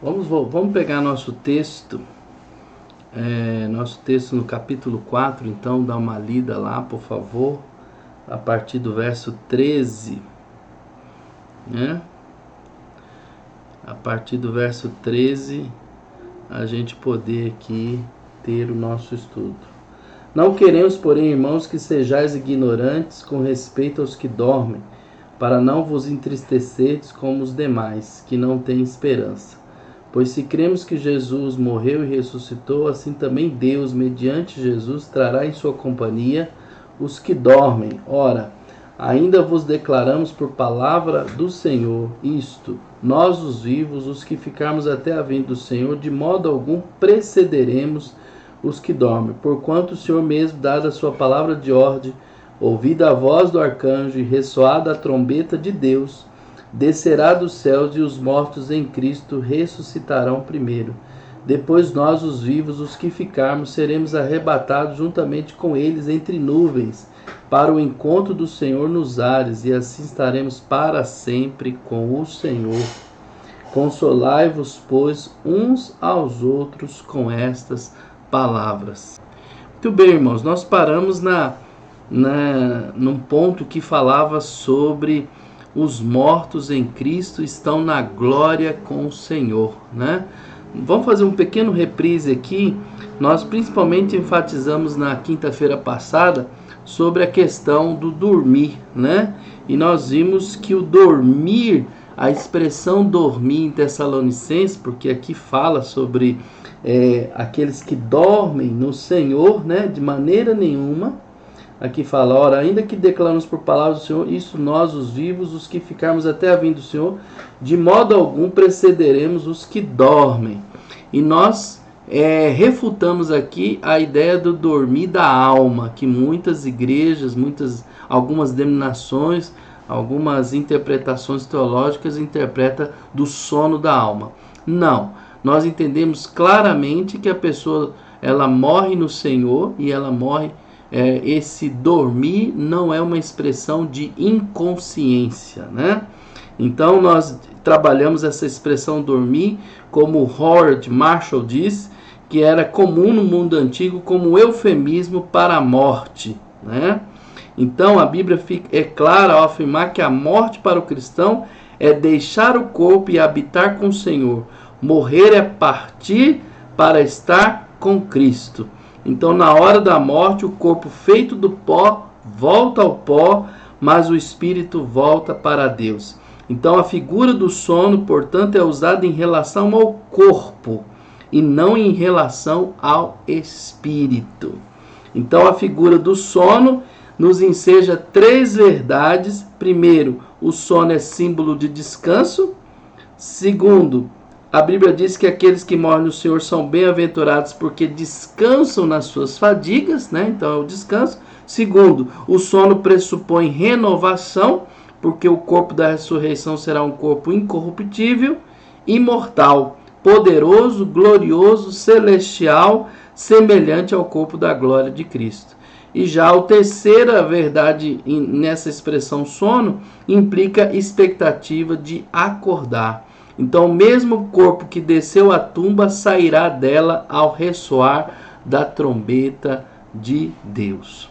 Vamos pegar nosso texto no capítulo 4, então dá uma lida lá, por favor, a partir do verso 13, né? A partir do verso 13, a gente poder aqui ter o nosso estudo. Não queremos, porém, irmãos, que sejais ignorantes com respeito aos que dormem, para não vos entristecerdes como os demais, que não têm esperança. Pois se cremos que Jesus morreu e ressuscitou, assim também Deus, mediante Jesus, trará em sua companhia os que dormem. Ora, ainda vos declaramos por palavra do Senhor isto: nós os vivos, os que ficarmos até a vinda do Senhor, de modo algum precederemos os que dormem. Porquanto o Senhor mesmo, dada a sua palavra de ordem, ouvida a voz do arcanjo e ressoada a trombeta de Deus, descerá dos céus, e os mortos em Cristo ressuscitarão primeiro. Depois nós, os vivos, os que ficarmos, seremos arrebatados juntamente com eles entre nuvens, para o encontro do Senhor nos ares, e assim estaremos para sempre com o Senhor. Consolai-vos, pois, uns aos outros com estas palavras. Muito bem, irmãos, nós paramos num ponto que falava sobre os mortos em Cristo estão na glória com o Senhor, né? Vamos fazer um pequeno reprise aqui. Nós principalmente enfatizamos na quinta-feira passada sobre a questão do dormir, né? E nós vimos que o dormir, a expressão dormir em Tessalonicenses, porque aqui fala sobre aqueles que dormem no Senhor, né? De maneira nenhuma. Aqui fala, ora, ainda que declaramos por palavra do Senhor, isso nós, os vivos, os que ficarmos até a vinda do Senhor, de modo algum precederemos os que dormem. E nós refutamos aqui a ideia do dormir da alma, que muitas igrejas, algumas denominações, algumas interpretações teológicas interpretam do sono da alma. Não, nós entendemos claramente que a pessoa ela morre no Senhor e ela morre. Esse dormir não é uma expressão de inconsciência, né? Então nós trabalhamos essa expressão dormir, como Howard Marshall diz, que era comum no mundo antigo como eufemismo para a morte, né? Então a Bíblia é clara ao afirmar que a morte para o cristão é deixar o corpo e habitar com o Senhor. Morrer é partir para estar com Cristo. Então, na hora da morte, o corpo feito do pó volta ao pó, mas o espírito volta para Deus. Então, a figura do sono, portanto, é usada em relação ao corpo e não em relação ao espírito. Então, a figura do sono nos enseja três verdades. Primeiro, o sono é símbolo de descanso. Segundo, a Bíblia diz que aqueles que morrem no Senhor são bem-aventurados porque descansam nas suas fadigas, né? Então é o descanso. Segundo, o sono pressupõe renovação, porque o corpo da ressurreição será um corpo incorruptível, imortal, poderoso, glorioso, celestial, semelhante ao corpo da glória de Cristo. E já a terceira verdade nessa expressão sono implica expectativa de acordar. Então, o mesmo corpo que desceu à tumba sairá dela ao ressoar da trombeta de Deus.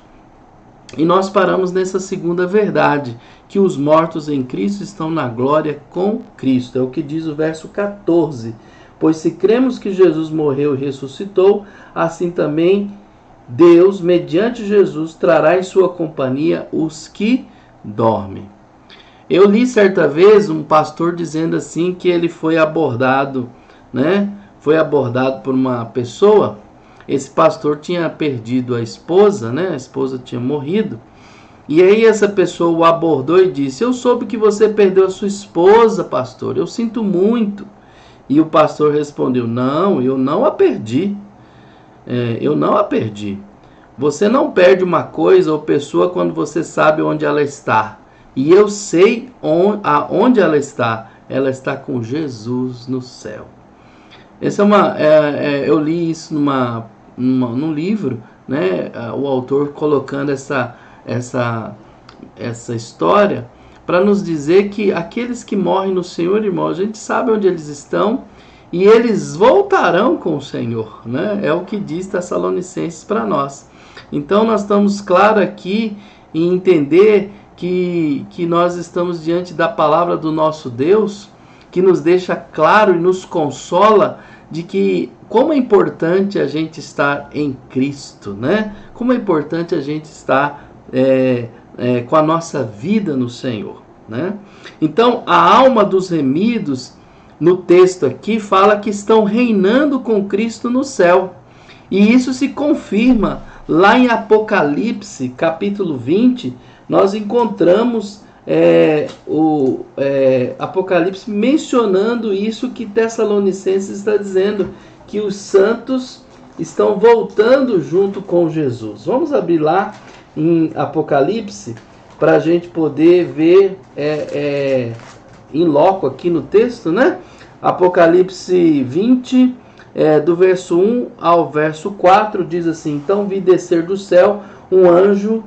E nós paramos nessa segunda verdade, que os mortos em Cristo estão na glória com Cristo. É o que diz o verso 14. Pois se cremos que Jesus morreu e ressuscitou, assim também Deus, mediante Jesus, trará em sua companhia os que dormem. Eu li certa vez um pastor dizendo assim que ele foi abordado, né? Foi abordado por uma pessoa. Esse pastor tinha perdido a esposa, né? A esposa tinha morrido. E aí essa pessoa o abordou e disse: eu soube que você perdeu a sua esposa, pastor. Eu sinto muito. E o pastor respondeu: não, eu não a perdi. Eu não a perdi. Você não perde uma coisa ou pessoa quando você sabe onde ela está. E eu sei aonde ela está. Ela está com Jesus no céu. Essa eu li isso num livro, né? O autor colocando essa história para nos dizer que aqueles que morrem no Senhor, irmãos, a gente sabe onde eles estão e eles voltarão com o Senhor, né? É o que diz Tessalonicenses para nós. Então nós estamos claros aqui em entender que nós estamos diante da palavra do nosso Deus, que nos deixa claro e nos consola de que como é importante a gente estar em Cristo, né? Como é importante a gente estar com a nossa vida no Senhor, né? Então a alma dos remidos no texto aqui fala que estão reinando com Cristo no céu. E isso se confirma lá em Apocalipse, capítulo 20, nós encontramos Apocalipse mencionando isso que Tessalonicenses está dizendo, que os santos estão voltando junto com Jesus. Vamos abrir lá em Apocalipse para a gente poder ver em loco aqui no texto, né? Apocalipse 20, do verso 1 ao verso 4, diz assim: então vi descer do céu um anjo,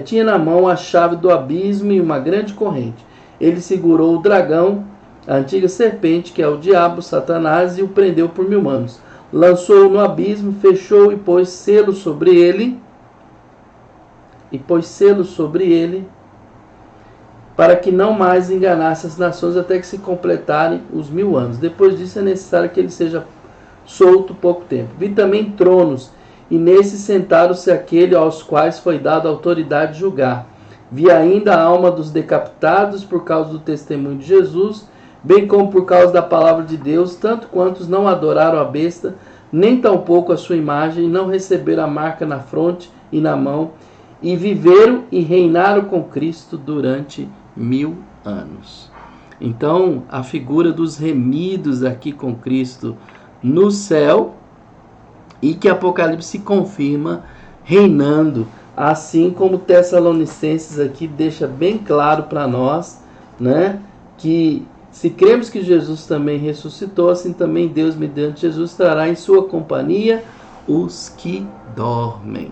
tinha na mão a chave do abismo e uma grande corrente. Ele segurou o dragão, a antiga serpente, que é o diabo, Satanás, e o prendeu por 1000 anos. Lançou-o no abismo, fechou e pôs selo sobre ele, para que não mais enganasse as nações até que se completarem os 1000 anos. Depois disso é necessário que ele seja solto pouco tempo. Vi também tronos, e nesses sentaram-se aquele aos quais foi dada a autoridade de julgar. Vi ainda a alma dos decapitados por causa do testemunho de Jesus, bem como por causa da palavra de Deus, tanto quantos não adoraram a besta, nem tampouco a sua imagem, e não receberam a marca na fronte e na mão, e viveram e reinaram com Cristo durante 1000 anos. Então, a figura dos remidos aqui com Cristo no céu, e que Apocalipse confirma reinando, assim como Tessalonicenses aqui deixa bem claro para nós, né, que se cremos que Jesus também ressuscitou, assim também Deus, mediante Jesus, trará em sua companhia os que dormem.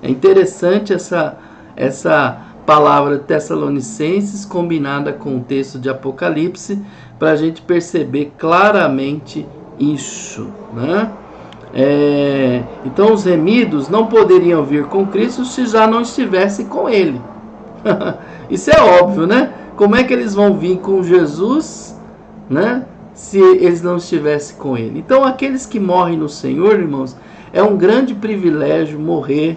É interessante essa palavra Tessalonicenses combinada com o texto de Apocalipse, para a gente perceber claramente isso, né? Então os remidos não poderiam vir com Cristo se já não estivessem com Ele. Isso é óbvio, né? Como é que eles vão vir com Jesus, né, se eles não estivessem com Ele? Então aqueles que morrem no Senhor, irmãos, é um grande privilégio morrer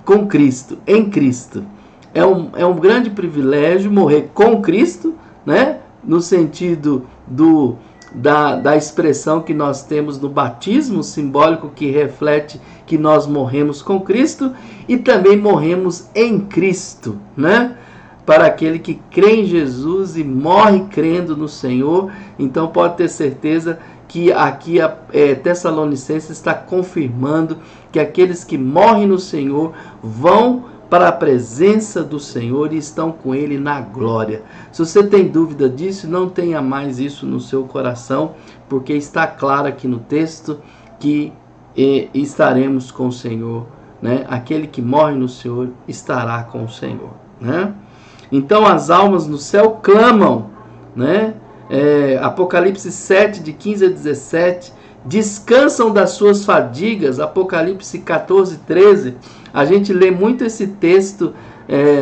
com Cristo, em Cristo. É um grande privilégio morrer com Cristo, né, no sentido da expressão que nós temos no batismo simbólico, que reflete que nós morremos com Cristo, e também morremos em Cristo, né? Para aquele que crê em Jesus e morre crendo no Senhor. Então pode ter certeza que aqui a Tessalonicenses está confirmando que aqueles que morrem no Senhor vão para a presença do Senhor e estão com Ele na glória. Se você tem dúvida disso, não tenha mais isso no seu coração, porque está claro aqui no texto que estaremos com o Senhor, né? Aquele que morre no Senhor estará com o Senhor, né? Então as almas no céu clamam, né? Apocalipse 7, de 15 a 17, descansam das suas fadigas. Apocalipse 14, 13, a gente lê muito esse texto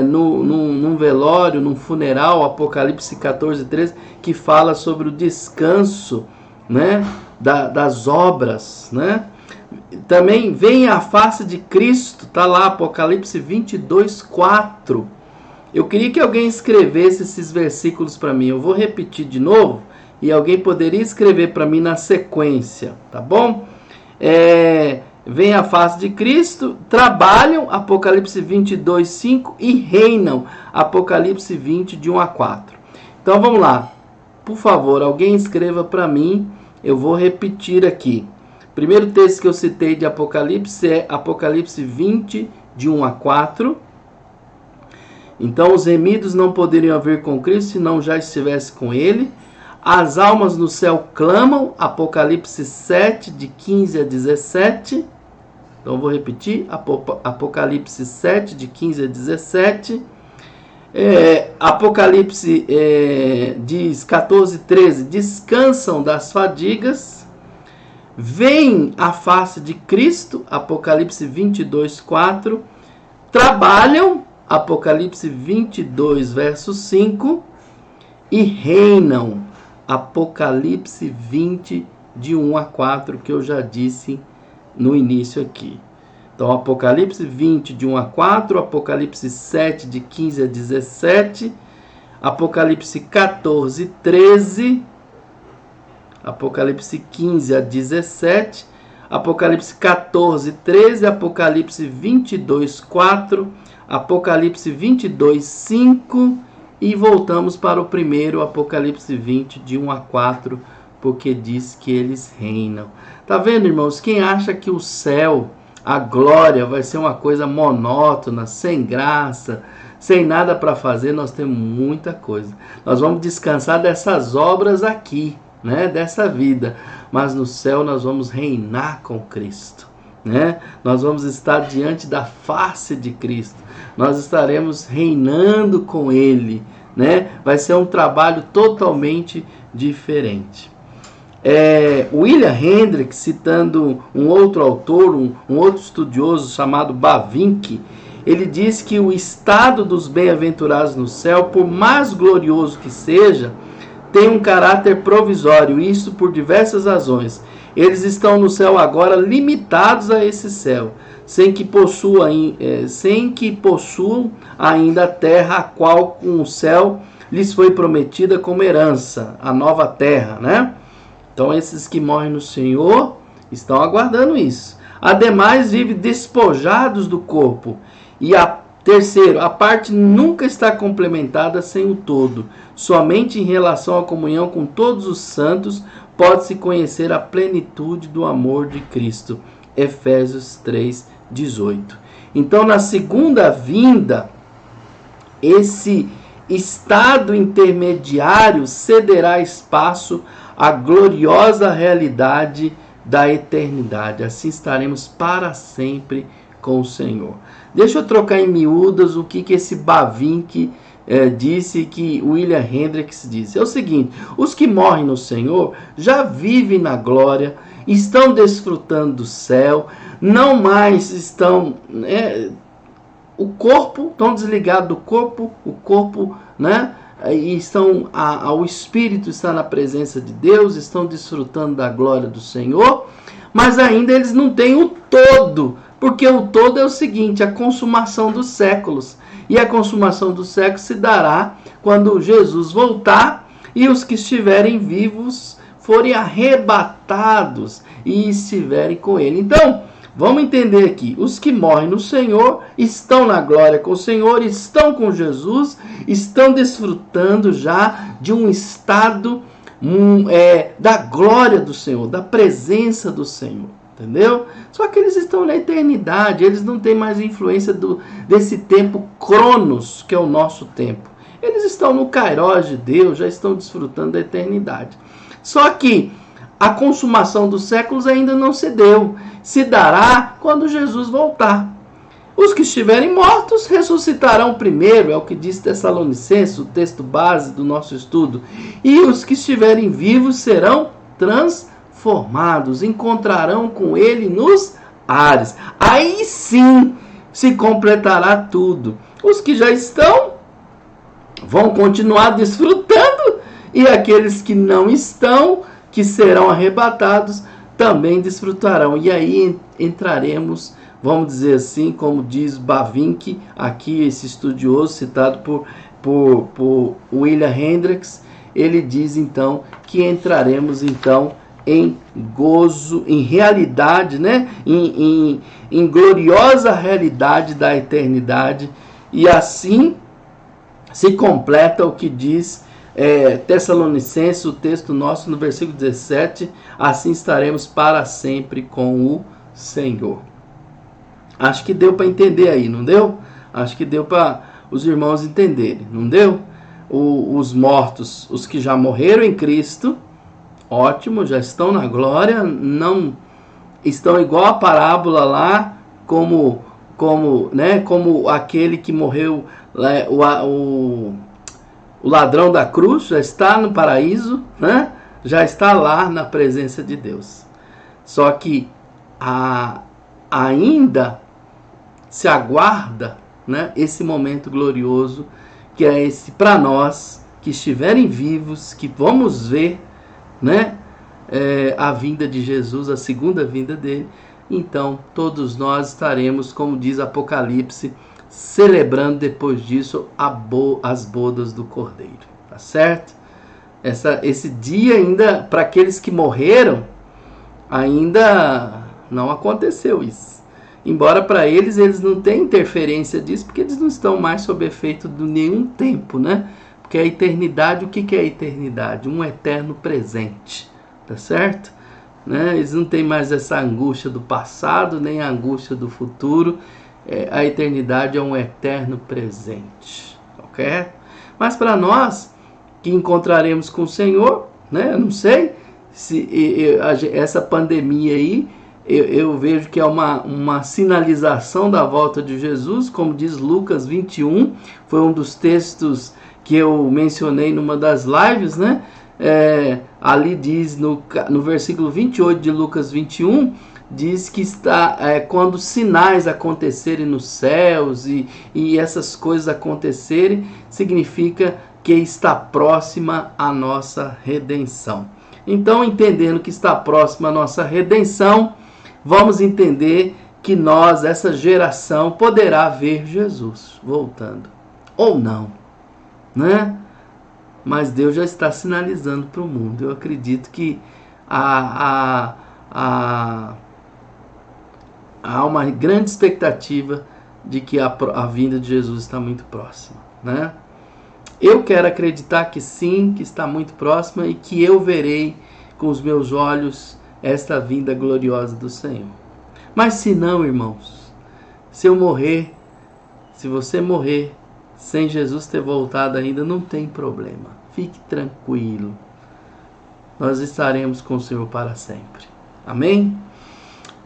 num velório, num funeral, Apocalipse 14, 13, que fala sobre o descanso, né, das obras, né? Também vem a face de Cristo, está lá, Apocalipse 22, 4. Eu queria que alguém escrevesse esses versículos para mim. Eu vou repetir de novo e alguém poderia escrever para mim na sequência, tá bom? Vem a face de Cristo, trabalham, Apocalipse 22, 5, e reinam, Apocalipse 20, de 1 a 4. Então vamos lá. Por favor, alguém escreva para mim. Eu vou repetir aqui. O primeiro texto que eu citei de Apocalipse é Apocalipse 20, de 1 a 4. Então os remidos não poderiam vir com Cristo se não já estivesse com Ele. As almas no céu clamam, Apocalipse 7, de 15 a 17. Então vou repetir, Apocalipse 7, de 15 a 17. Apocalipse diz 14:13, descansam das fadigas, veem a face de Cristo, Apocalipse 22:4, trabalham, Apocalipse 22, verso 5, e reinam, Apocalipse 20, de 1 a 4, que eu já disse no início aqui. Então, Apocalipse 20, de 1 a 4, Apocalipse 7, de 15 a 17, Apocalipse 14, 13, Apocalipse 15 a 17, Apocalipse 14, 13, Apocalipse 22, 4, Apocalipse 22, 5, e voltamos para o primeiro, Apocalipse 20, de 1 a 4, porque diz que eles reinam. Tá vendo, irmãos? Quem acha que o céu, a glória, vai ser uma coisa monótona, sem graça, sem nada para fazer, nós temos muita coisa. Nós vamos descansar dessas obras aqui, né? Dessa vida. Mas no céu nós vamos reinar com Cristo, né? Nós vamos estar diante da face de Cristo. Nós estaremos reinando com Ele, né? Vai ser um trabalho totalmente diferente. William Hendricks, citando um outro autor, um outro estudioso chamado Bavinck, ele diz que o estado dos bem-aventurados no céu, por mais glorioso que seja, tem um caráter provisório, isso por diversas razões. Eles estão no céu agora limitados a esse céu, sem que possuam ainda a terra a qual o céu lhes foi prometida como herança, a nova terra, né? Então, esses que morrem no Senhor estão aguardando isso. Ademais, vivem despojados do corpo. E terceiro, a parte nunca está complementada sem o todo. Somente em relação à comunhão com todos os santos pode-se conhecer a plenitude do amor de Cristo. Efésios 3:18. Então, na segunda vinda, esse estado intermediário cederá espaço à gloriosa realidade da eternidade. Assim estaremos para sempre com o Senhor. Deixa eu trocar em miúdas o que esse Bavinck disse, que William Hendricks disse. É o seguinte: os que morrem no Senhor já vivem na glória, estão desfrutando do céu, não mais estão... o corpo, estão desligados do corpo, o corpo, né? E o Espírito está na presença de Deus, estão desfrutando da glória do Senhor, mas ainda eles não têm o todo, porque o todo é o seguinte: a consumação dos séculos. E a consumação dos séculos se dará quando Jesus voltar e os que estiverem vivos forem arrebatados e estiverem com Ele. Então, vamos entender aqui: os que morrem no Senhor estão na glória com o Senhor, estão com Jesus, estão desfrutando já de um estado da glória do Senhor, da presença do Senhor, entendeu? Só que eles estão na eternidade, eles não têm mais influência desse tempo cronos, que é o nosso tempo. Eles estão no Kairos de Deus, já estão desfrutando da eternidade. Só que a consumação dos séculos ainda não se deu. Se dará quando Jesus voltar. Os que estiverem mortos ressuscitarão primeiro, é o que diz Tessalonicenses, o texto base do nosso estudo. E os que estiverem vivos serão transformados, encontrarão com Ele nos ares. Aí sim se completará tudo. Os que já estão vão continuar desfrutando, e aqueles que não estão, que serão arrebatados, também desfrutarão. E aí entraremos, vamos dizer assim, como diz Bavinck, aqui esse estudioso citado por William Hendricks, ele diz então que entraremos então em gozo, em realidade, né? em gloriosa realidade da eternidade, e assim se completa o que diz Tessalonicenses, o texto nosso, no versículo 17, assim estaremos para sempre com o Senhor. Acho que deu para entender aí, não deu? Acho que deu para os irmãos entenderem, não deu? Os mortos, os que já morreram em Cristo, ótimo, já estão na glória, não estão igual a parábola lá, como como aquele que morreu, o ladrão da cruz já está no paraíso, né? Já está lá na presença de Deus. Só que ainda se aguarda, né, esse momento glorioso, que é esse para nós que estiverem vivos, que vamos ver, né, a vinda de Jesus, a segunda vinda dele. Então todos nós estaremos, como diz Apocalipse, celebrando depois disso as bodas do Cordeiro, tá certo? Esse dia ainda, para aqueles que morreram, ainda não aconteceu isso. Embora para eles não têm interferência disso, porque eles não estão mais sob efeito de nenhum tempo, né? Porque a eternidade, o que é a eternidade? Um eterno presente, tá certo? Né? Eles não têm mais essa angústia do passado, nem a angústia do futuro. A eternidade é um eterno presente, ok? Mas para nós que encontraremos com o Senhor, né? Eu não sei se essa pandemia aí, eu vejo que é uma sinalização da volta de Jesus, como diz Lucas 21, foi um dos textos que eu mencionei numa das lives, né? Ali diz no versículo 28 de Lucas 21, diz que está quando sinais acontecerem nos céus e essas coisas acontecerem, significa que está próxima a nossa redenção. Então, entendendo que está próxima a nossa redenção, vamos entender que nós, essa geração, poderá ver Jesus voltando. Ou não, né? Mas Deus já está sinalizando para o mundo. Eu acredito que há uma grande expectativa de que a vinda de Jesus está muito próxima, né? Eu quero acreditar que sim, que está muito próxima e que eu verei com os meus olhos esta vinda gloriosa do Senhor. Mas se não, irmãos, se eu morrer, se você morrer sem Jesus ter voltado ainda, não tem problema. Fique tranquilo. Nós estaremos com o Senhor para sempre. Amém?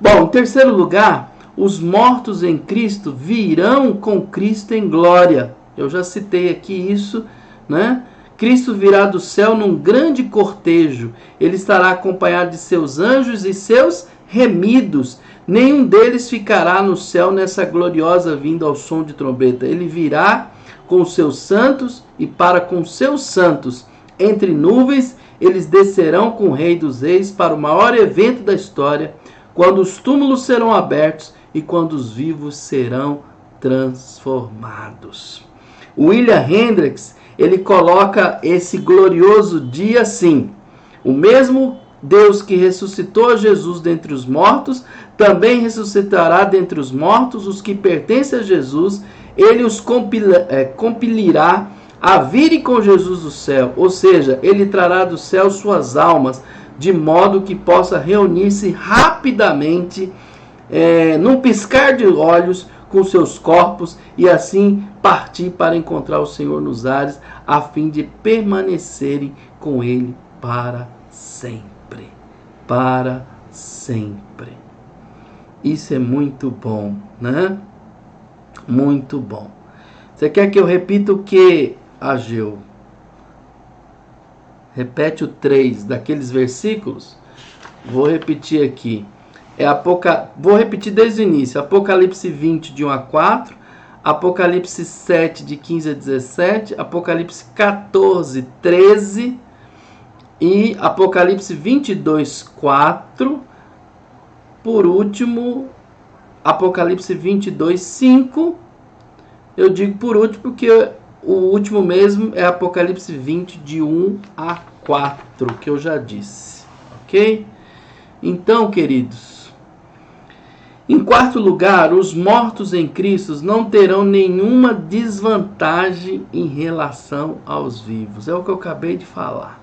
Bom, em terceiro lugar, os mortos em Cristo virão com Cristo em glória. Eu já citei aqui isso, né? Cristo virá do céu num grande cortejo. Ele estará acompanhado de seus anjos e seus remidos. Nenhum deles ficará no céu nessa gloriosa vinda ao som de trombeta. Ele virá com os seus santos e para com seus santos. Entre nuvens, eles descerão com o Rei dos Reis para o maior evento da história, quando os túmulos serão abertos e quando os vivos serão transformados. William Hendricks, ele coloca esse glorioso dia assim: o mesmo Deus que ressuscitou Jesus dentre os mortos, também ressuscitará dentre os mortos os que pertencem a Jesus. Ele os compilirá a virem com Jesus do céu, ou seja, ele trará do céu suas almas, de modo que possa reunir-se rapidamente, num piscar de olhos, com seus corpos, e assim partir para encontrar o Senhor nos ares, a fim de permanecerem com ele para sempre. Para sempre. Isso é muito bom, né? Muito bom. Você quer que eu repita o que, Ageu? Repete o 3 daqueles versículos. Vou repetir aqui. Vou repetir desde o início. Apocalipse 20, de 1 a 4. Apocalipse 7, de 15 a 17. Apocalipse 14, 13. E Apocalipse 22, 4. Por último, Apocalipse 22, 5. Eu digo por último porque o último mesmo é Apocalipse 20, de 1 a 4, que eu já disse. Ok? Então, queridos, em quarto lugar, os mortos em Cristo não terão nenhuma desvantagem em relação aos vivos. É o que eu acabei de falar,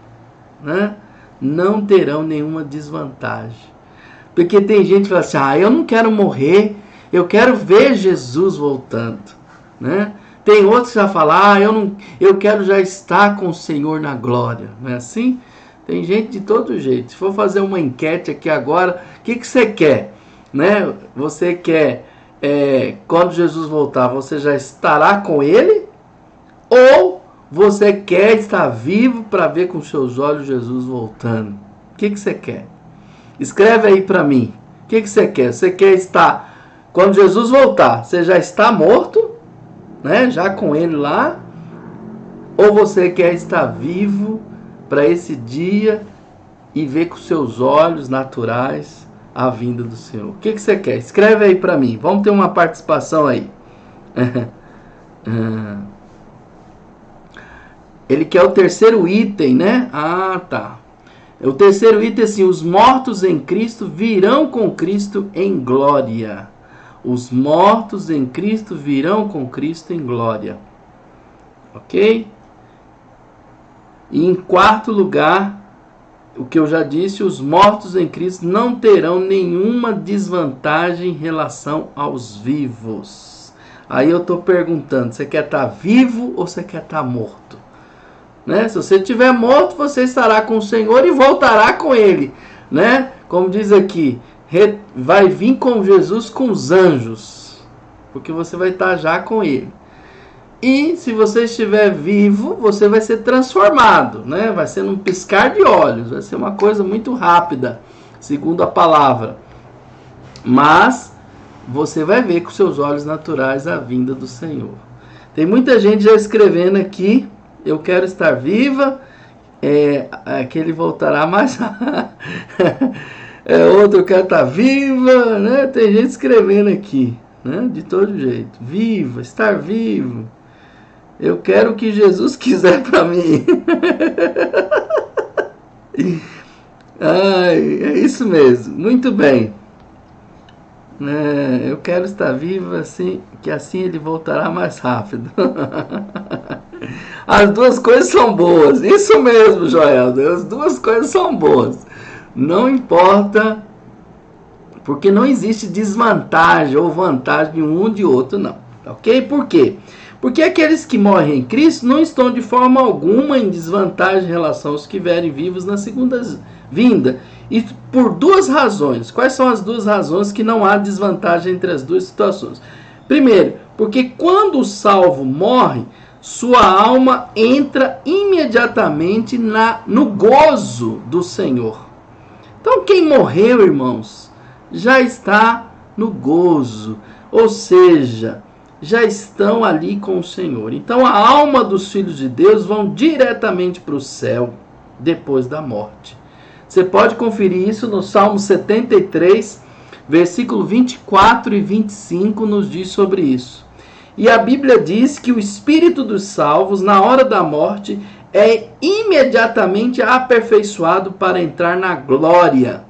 né? Não terão nenhuma desvantagem. Porque tem gente que fala assim: eu não quero morrer, eu quero ver Jesus voltando, né? Tem outros que já falam: eu quero já estar com o Senhor na glória. Não é assim? Tem gente de todo jeito. Se for fazer uma enquete aqui agora, o que você quer? Né? Você quer quando Jesus voltar, você já estará com ele? Ou você quer estar vivo para ver com seus olhos Jesus voltando? O que você quer? Escreve aí para mim. O que você quer? Você quer estar, quando Jesus voltar, você já está morto, né? Já com ele lá? Ou você quer estar vivo para esse dia e ver com seus olhos naturais a vinda do Senhor? O que você quer? Escreve aí para mim. Vamos ter uma participação aí. Ele quer o terceiro item, né? Ah, tá. O terceiro item é assim: os mortos em Cristo virão com Cristo em glória. Os mortos em Cristo virão com Cristo em glória. Ok? E em quarto lugar, o que eu já disse, os mortos em Cristo não terão nenhuma desvantagem em relação aos vivos. Aí eu estou perguntando, você quer estar vivo ou você quer estar morto? Né? Se você estiver morto, você estará com o Senhor e voltará com Ele. Né? Como diz aqui, vai vir com Jesus com os anjos, porque você vai estar já com Ele. E se você estiver vivo, você vai ser transformado, né? Vai ser num piscar de olhos, vai ser uma coisa muito rápida, segundo a palavra. Mas você vai ver com seus olhos naturais a vinda do Senhor. Tem muita gente já escrevendo aqui: eu quero estar viva, que ele voltará mais. Outro quer estar viva, né? Tem gente escrevendo aqui, né? De todo jeito. Viva, estar vivo. Eu quero o que Jesus quiser para mim. Ai, é isso mesmo. Muito bem. Eu quero estar vivo assim, que assim ele voltará mais rápido. As duas coisas são boas. Isso mesmo, Joeldo. As duas coisas são boas. Não importa, porque não existe desvantagem ou vantagem de um ou de outro, não. Ok? Por quê? Porque aqueles que morrem em Cristo não estão de forma alguma em desvantagem em relação aos que vierem vivos na segunda vinda. E por duas razões. Quais são as duas razões que não há desvantagem entre as duas situações? Primeiro, porque quando o salvo morre, sua alma entra imediatamente no gozo do Senhor. Então quem morreu, irmãos, já está no gozo. Ou seja, já estão ali com o Senhor. Então a alma dos filhos de Deus vão diretamente para o céu depois da morte. Você pode conferir isso no Salmo 73, versículo 24 e 25 nos diz sobre isso. E a Bíblia diz que o espírito dos salvos, na hora da morte, é imediatamente aperfeiçoado para entrar na glória.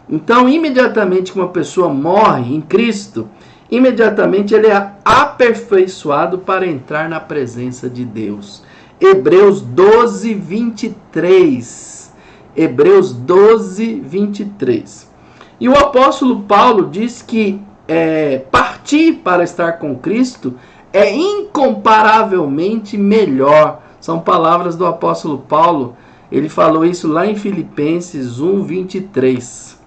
Então, imediatamente que uma pessoa morre em Cristo, imediatamente ele é aperfeiçoado para entrar na presença de Deus. Hebreus 12, 23. Hebreus 12, 23. E o apóstolo Paulo diz que partir para estar com Cristo é incomparavelmente melhor. São palavras do apóstolo Paulo. Ele falou isso lá em Filipenses 1, 23.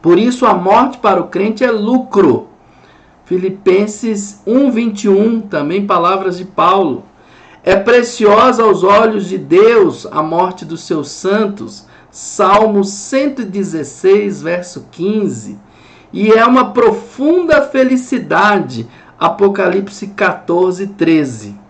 Por isso a morte para o crente é lucro. Filipenses 1, 21, também palavras de Paulo. É preciosa aos olhos de Deus a morte dos seus santos. Salmo 116, verso 15. E é uma profunda felicidade. Apocalipse 14, 13.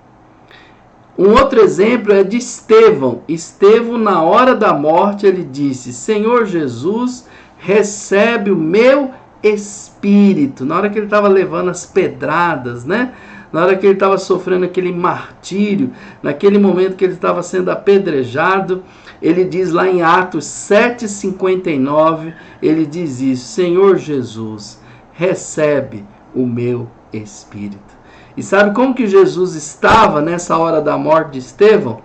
Um outro exemplo é de Estevão. Estevão, na hora da morte, ele disse: Senhor Jesus, recebe o meu espírito. Na hora que ele estava levando as pedradas, né? Na hora que ele estava sofrendo aquele martírio, naquele momento que ele estava sendo apedrejado, ele diz lá em Atos 7,59, ele diz isso: Senhor Jesus, recebe o meu espírito. E sabe como que Jesus estava nessa hora da morte de Estevão?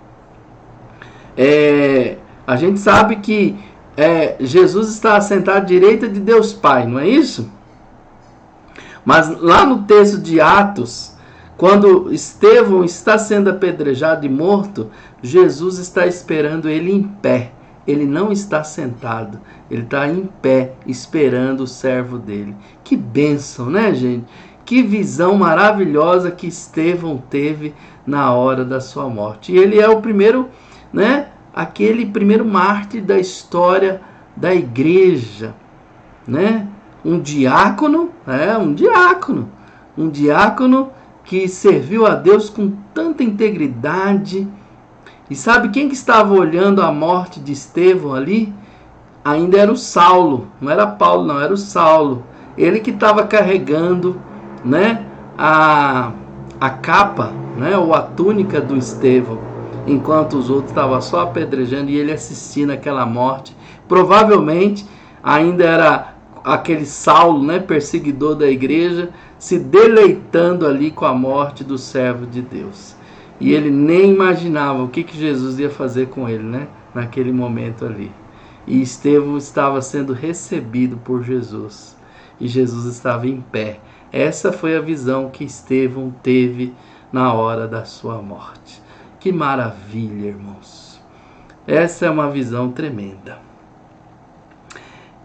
A gente sabe que Jesus está assentado à direita de Deus Pai, não é isso? Mas lá no texto de Atos, quando Estevão está sendo apedrejado e morto, Jesus está esperando ele em pé. ele não está sentado, ele está em pé, esperando o servo dele. Que bênção, né, gente? Que visão maravilhosa que Estevão teve na hora da sua morte. E ele é o primeiro, né, aquele primeiro mártir da história da igreja, né? Um diácono que serviu a Deus com tanta integridade. E sabe quem que estava olhando a morte de Estevão ali? Ainda era o Saulo, não era Paulo, não, era o Saulo. Ele que estava carregando, né, a capa, né, ou a túnica do Estevão, enquanto os outros estavam só apedrejando e ele assistindo aquela morte. Provavelmente ainda era aquele Saulo, né, perseguidor da igreja, se deleitando ali com a morte do servo de Deus. E ele nem imaginava o que Jesus ia fazer com ele, né, naquele momento ali. E Estevão estava sendo recebido por Jesus. E Jesus estava em pé. Essa foi a visão que Estevão teve na hora da sua morte. Que maravilha, irmãos. Essa é uma visão tremenda.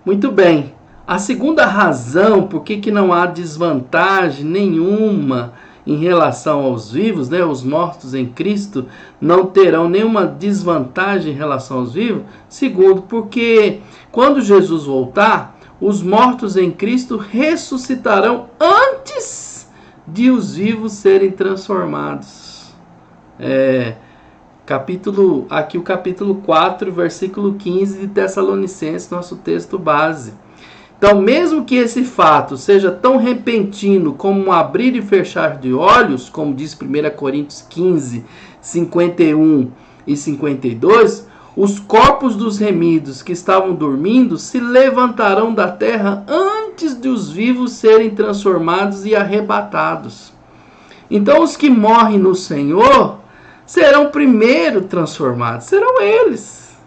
Muito bem. A segunda razão por que não há desvantagem nenhuma em relação aos vivos, né? Os mortos em Cristo não terão nenhuma desvantagem em relação aos vivos. Segundo, porque quando Jesus voltar, os mortos em Cristo ressuscitarão antes de os vivos serem transformados. Aqui o capítulo 4, versículo 15 de Tessalonicenses, nosso texto base. Então, mesmo que esse fato seja tão repentino como um abrir e fechar de olhos, como diz 1 Coríntios 15, 51 e 52, os corpos dos remidos que estavam dormindo se levantarão da terra antes de os vivos serem transformados e arrebatados. Então, os que morrem no Senhor serão primeiro transformados, serão eles,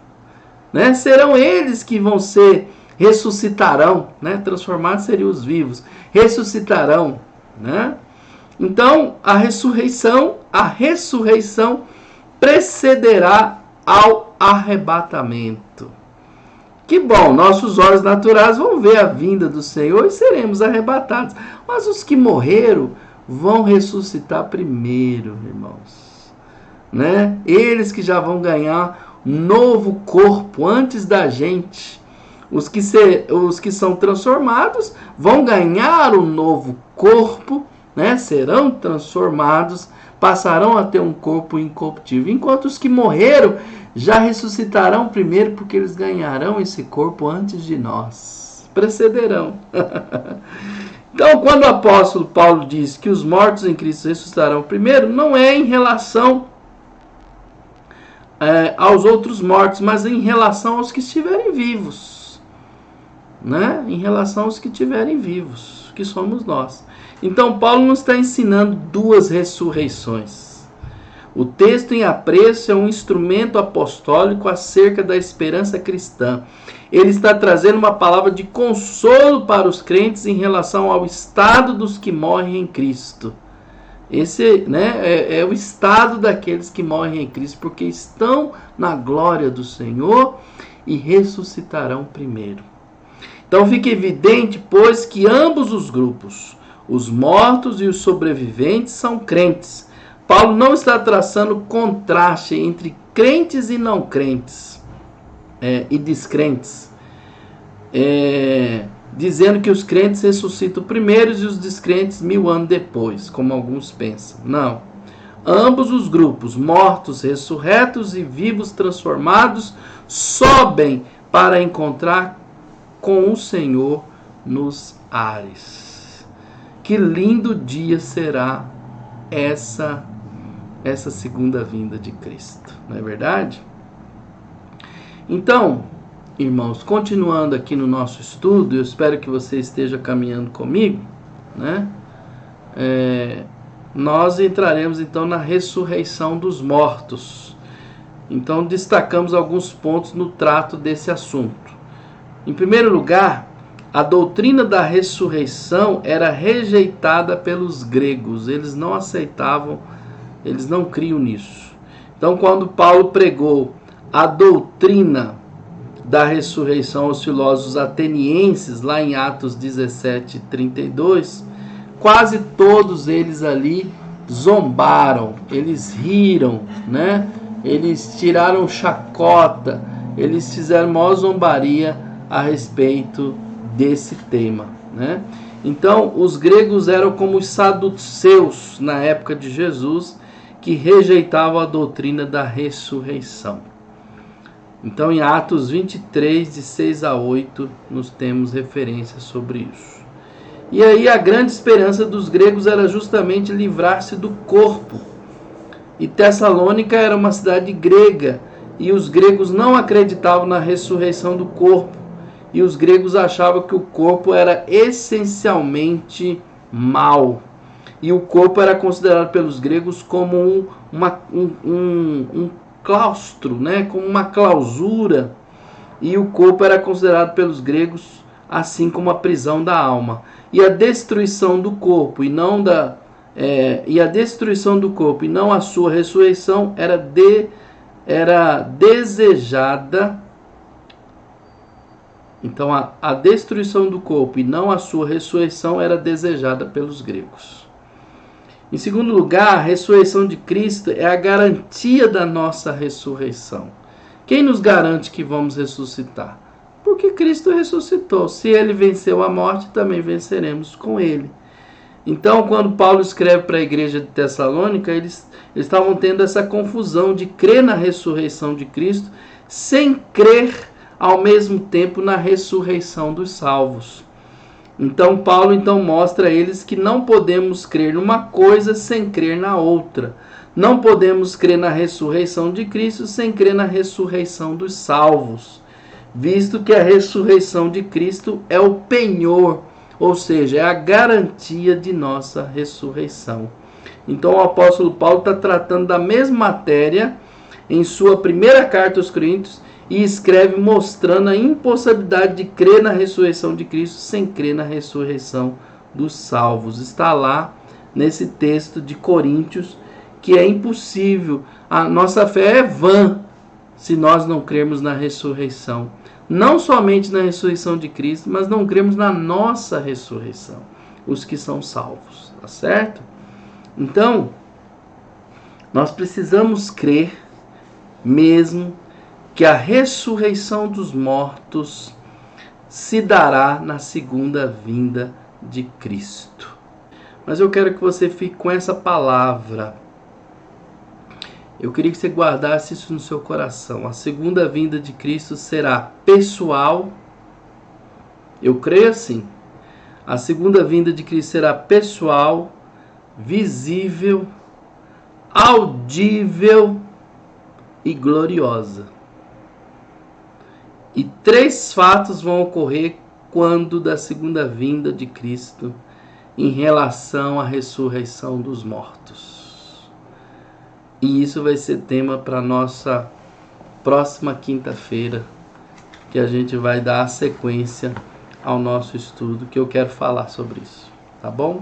né? Serão eles que vão ser ressuscitarão, né? Transformados seriam os vivos, ressuscitarão, né? Então a ressurreição precederá ao arrebatamento. Que bom, nossos olhos naturais vão ver a vinda do Senhor e seremos arrebatados, mas os que morreram vão ressuscitar primeiro, irmãos, né? Eles que já vão ganhar novo corpo antes da gente. Os que são transformados vão ganhar um novo corpo, né? Serão transformados, passarão a ter um corpo incorruptível. Enquanto os que morreram já ressuscitarão primeiro, porque eles ganharão esse corpo antes de nós. Precederão. Então, quando o apóstolo Paulo diz que os mortos em Cristo ressuscitarão primeiro, não é em relação aos outros mortos, mas em relação aos que estiverem vivos. Né? Em relação aos que estiverem vivos, que somos nós. Então Paulo nos está ensinando duas ressurreições. O texto em apreço é um instrumento apostólico acerca da esperança cristã. Ele está trazendo uma palavra de consolo para os crentes em relação ao estado dos que morrem em Cristo. Esse, né, é o estado daqueles que morrem em Cristo, porque estão na glória do Senhor e ressuscitarão primeiro. Então fica evidente, pois, que ambos os grupos, os mortos e os sobreviventes, são crentes. Paulo não está traçando contraste entre crentes e não crentes, e descrentes, dizendo que os crentes ressuscitam primeiro e os descrentes 1000 anos depois, como alguns pensam. Não. Ambos os grupos, mortos, ressurretos e vivos transformados, sobem para encontrar com o Senhor nos ares. Que lindo dia será essa segunda vinda de Cristo, não é verdade? Então, irmãos, continuando aqui no nosso estudo, eu espero que você esteja caminhando comigo, né? Nós entraremos então na ressurreição dos mortos. Então destacamos alguns pontos no trato desse assunto. Em primeiro lugar, a doutrina da ressurreição era rejeitada pelos gregos. Eles não aceitavam, eles não criam nisso. Então, quando Paulo pregou a doutrina da ressurreição aos filósofos atenienses, lá em Atos 17, 32, quase todos eles ali zombaram, eles riram, né? Eles tiraram chacota, eles fizeram maior zombaria a respeito desse tema, né? Então, os gregos eram como os saduceus na época de Jesus, que rejeitavam a doutrina da ressurreição. Então, em Atos 23, de 6 a 8, nós temos referência sobre isso. E aí a grande esperança dos gregos era justamente livrar-se do corpo. E Tessalônica era uma cidade grega, e os gregos não acreditavam na ressurreição do corpo. E os gregos achavam que o corpo era essencialmente mau. E o corpo era considerado pelos gregos como um claustro, né? Como uma clausura. E o corpo era considerado pelos gregos assim como a prisão da alma. E a destruição do corpo e não a sua ressurreição era desejada. Então a destruição do corpo e não a sua ressurreição era desejada pelos gregos. Em segundo lugar, a ressurreição de Cristo é a garantia da nossa ressurreição. Quem nos garante que vamos ressuscitar? Porque Cristo ressuscitou. Se ele venceu a morte, também venceremos com ele. Então, quando Paulo escreve para a igreja de Tessalônica, eles estavam tendo essa confusão de crer na ressurreição de Cristo sem crer ao mesmo tempo na ressurreição dos salvos. Então Paulo mostra a eles que não podemos crer numa coisa sem crer na outra. Não podemos crer na ressurreição de Cristo sem crer na ressurreição dos salvos, visto que a ressurreição de Cristo é o penhor, ou seja, é a garantia de nossa ressurreição. Então o apóstolo Paulo está tratando da mesma matéria em sua primeira carta aos Coríntios, e escreve mostrando a impossibilidade de crer na ressurreição de Cristo sem crer na ressurreição dos salvos. Está lá nesse texto de Coríntios que é impossível. A nossa fé é vã se nós não crermos na ressurreição. Não somente na ressurreição de Cristo, mas não cremos na nossa ressurreição. Os que são salvos, tá certo? Então, nós precisamos crer mesmo que a ressurreição dos mortos se dará na segunda vinda de Cristo. Mas eu quero que você fique com essa palavra. Eu queria que você guardasse isso no seu coração. A segunda vinda de Cristo será pessoal. Eu creio assim. A segunda vinda de Cristo será pessoal, visível, audível e gloriosa. E 3 fatos vão ocorrer quando da segunda vinda de Cristo em relação à ressurreição dos mortos. E isso vai ser tema para a nossa próxima quinta-feira, que a gente vai dar a sequência ao nosso estudo, que eu quero falar sobre isso. Tá bom?